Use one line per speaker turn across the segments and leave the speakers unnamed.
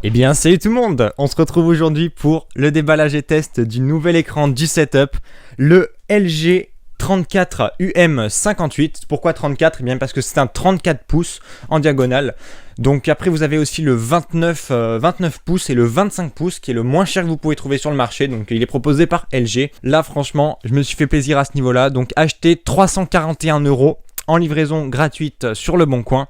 Eh bien salut tout le monde, on se retrouve aujourd'hui pour le déballage et test du nouvel écran du setup, le LG 34 UM58. Pourquoi 34? Eh bien parce que c'est un 34 pouces en diagonale. Donc après vous avez aussi le 29 pouces et le 25 pouces qui est le moins cher que vous pouvez trouver sur le marché. Donc il est proposé par LG. Là franchement je me suis fait plaisir à ce niveau là. Donc acheté 341 € en livraison gratuite sur le Bon Coin.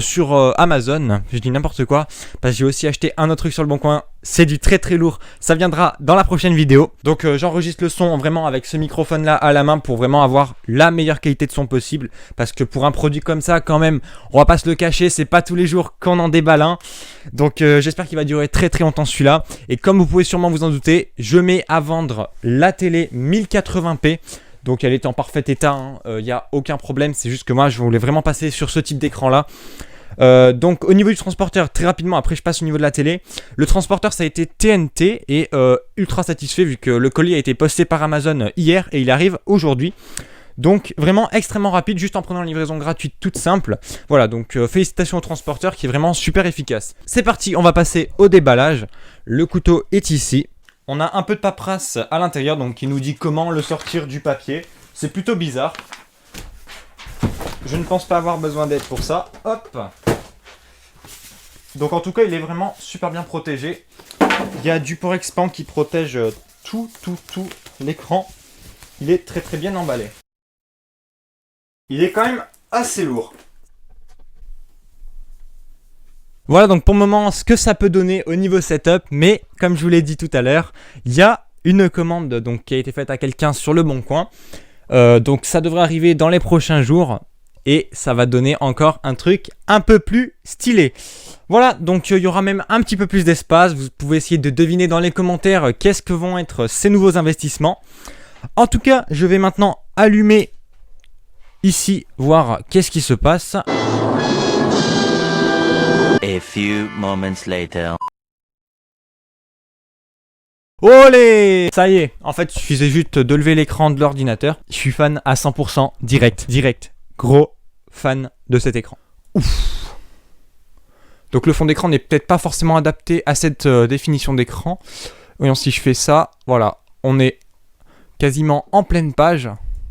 Sur Amazon, je dis n'importe quoi, parce que j'ai aussi acheté un autre truc sur le Bon Coin, c'est du très très lourd, ça viendra dans la prochaine vidéo. Donc j'enregistre le son vraiment avec ce microphone là à la main pour vraiment avoir la meilleure qualité de son possible, parce que pour un produit comme ça quand même, on va pas se le cacher, c'est pas tous les jours qu'on en déballe un. Donc j'espère qu'il va durer très très longtemps celui-là. Et comme vous pouvez sûrement vous en douter, je mets à vendre la télé 1080p. Donc elle est en parfait état, il n'y a aucun problème, c'est juste que moi je voulais vraiment passer sur ce type d'écran là. Donc au niveau du transporteur, très rapidement, après je passe au niveau de la télé. Le transporteur ça a été TNT et ultra satisfait vu que le colis a été posté par Amazon hier et il arrive aujourd'hui. Donc vraiment extrêmement rapide, juste en prenant une livraison gratuite toute simple. Voilà, donc félicitations au transporteur qui est vraiment super efficace. C'est parti, on va passer au déballage. Le couteau est ici. On a un peu de paperasse à l'intérieur, donc qui nous dit comment le sortir du papier. C'est plutôt bizarre. Je ne pense pas avoir besoin d'aide pour ça. Hop. Donc en tout cas, il est vraiment super bien protégé. Il y a du Porexpan qui protège tout l'écran. Il est très très bien emballé. Il est quand même assez lourd. Voilà donc pour le moment ce que ça peut donner au niveau setup, mais comme je vous l'ai dit tout à l'heure, il y a une commande donc, qui a été faite à quelqu'un sur le Bon Coin. Donc ça devrait arriver dans les prochains jours et ça va donner encore un truc un peu plus stylé. Voilà, donc il y aura même un petit peu plus d'espace. Vous pouvez essayer de deviner dans les commentaires qu'est-ce que vont être ces nouveaux investissements. En tout cas, je vais maintenant allumer ici, voir qu'est-ce qui se passe.
A few moments later.
Olé! Ça y est, en fait il suffisait juste de lever l'écran de l'ordinateur. Je suis fan à 100%, direct. Gros fan de cet écran. Ouf! Donc le fond d'écran n'est peut-être pas forcément adapté à cette définition d'écran. Voyons si je fais ça, voilà, on est quasiment en pleine page.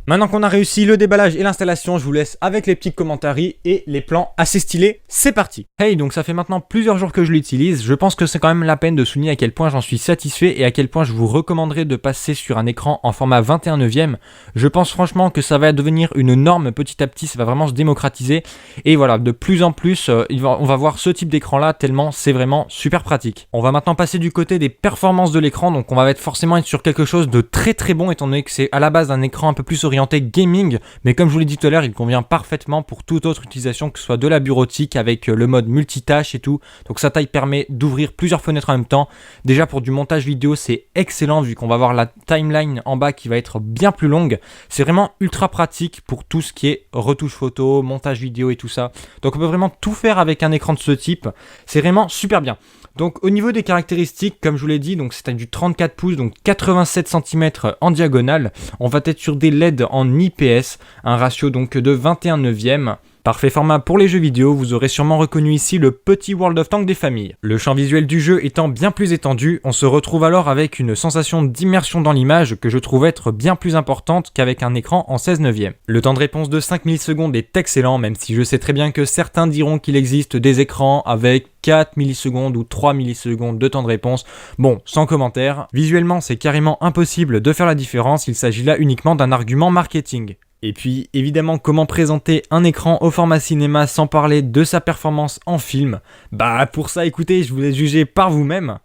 Maintenant qu'on a réussi le déballage et l'installation, je vous laisse avec les petits commentaires et les plans assez stylés. C'est parti! Hey, donc ça fait maintenant plusieurs jours que je l'utilise. Je pense que c'est quand même la peine de souligner à quel point j'en suis satisfait et à quel point je vous recommanderais de passer sur un écran en format 21/9. Je pense franchement que ça va devenir une norme petit à petit, ça va vraiment se démocratiser. Et voilà, de plus en plus, on va voir ce type d'écran là tellement c'est vraiment super pratique. On va maintenant passer du côté des performances de l'écran. Donc on va forcément être sur quelque chose de très très bon étant donné que c'est à la base un écran un peu plus orienté gaming, mais comme je vous l'ai dit tout à l'heure, il convient parfaitement pour toute autre utilisation, que ce soit de la bureautique avec le mode multitâche et tout. Donc sa taille permet d'ouvrir plusieurs fenêtres en même temps. Déjà pour du montage vidéo, c'est excellent vu qu'on va avoir la timeline en bas qui va être bien plus longue. C'est vraiment ultra pratique pour tout ce qui est retouche photo, montage vidéo et tout ça. Donc on peut vraiment tout faire avec un écran de ce type. C'est vraiment super bien. Donc au niveau des caractéristiques, comme je vous l'ai dit, donc c'est du 34 pouces, donc 87 cm en diagonale. On va être sur des LED en IPS, un ratio donc de 21/9. Parfait format pour les jeux vidéo, vous aurez sûrement reconnu ici le petit World of Tanks des familles. Le champ visuel du jeu étant bien plus étendu, on se retrouve alors avec une sensation d'immersion dans l'image que je trouve être bien plus importante qu'avec un écran en 16/9. Le temps de réponse de 5 millisecondes est excellent, même si je sais très bien que certains diront qu'il existe des écrans avec 4 millisecondes ou 3 millisecondes de temps de réponse. Bon, sans commentaire. Visuellement, c'est carrément impossible de faire la différence, il s'agit là uniquement d'un argument marketing. Et puis évidemment, comment présenter un écran au format cinéma sans parler de sa performance en film? Bah pour ça écoutez, je vous laisse juger par vous-même.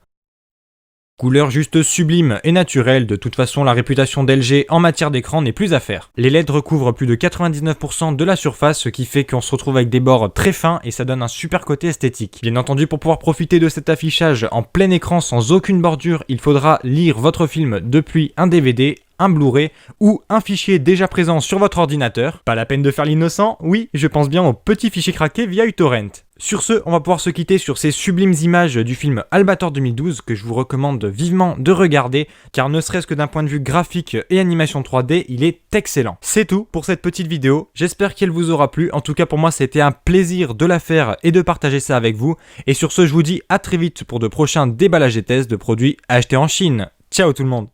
Couleur juste sublime et naturelle, de toute façon la réputation d'LG en matière d'écran n'est plus à faire. Les LED recouvrent plus de 99% de la surface, ce qui fait qu'on se retrouve avec des bords très fins et ça donne un super côté esthétique. Bien entendu, pour pouvoir profiter de cet affichage en plein écran sans aucune bordure, il faudra lire votre film depuis un DVD, un Blu-ray ou un fichier déjà présent sur votre ordinateur. Pas la peine de faire l'innocent, oui, je pense bien au petit fichier craqué via uTorrent. Sur ce, on va pouvoir se quitter sur ces sublimes images du film Albator 2012 que je vous recommande vivement de regarder, car ne serait-ce que d'un point de vue graphique et animation 3D, il est excellent. C'est tout pour cette petite vidéo, j'espère qu'elle vous aura plu. En tout cas pour moi c'était un plaisir de la faire et de partager ça avec vous. Et sur ce, je vous dis à très vite pour de prochains déballages et tests de produits achetés en Chine. Ciao tout le monde!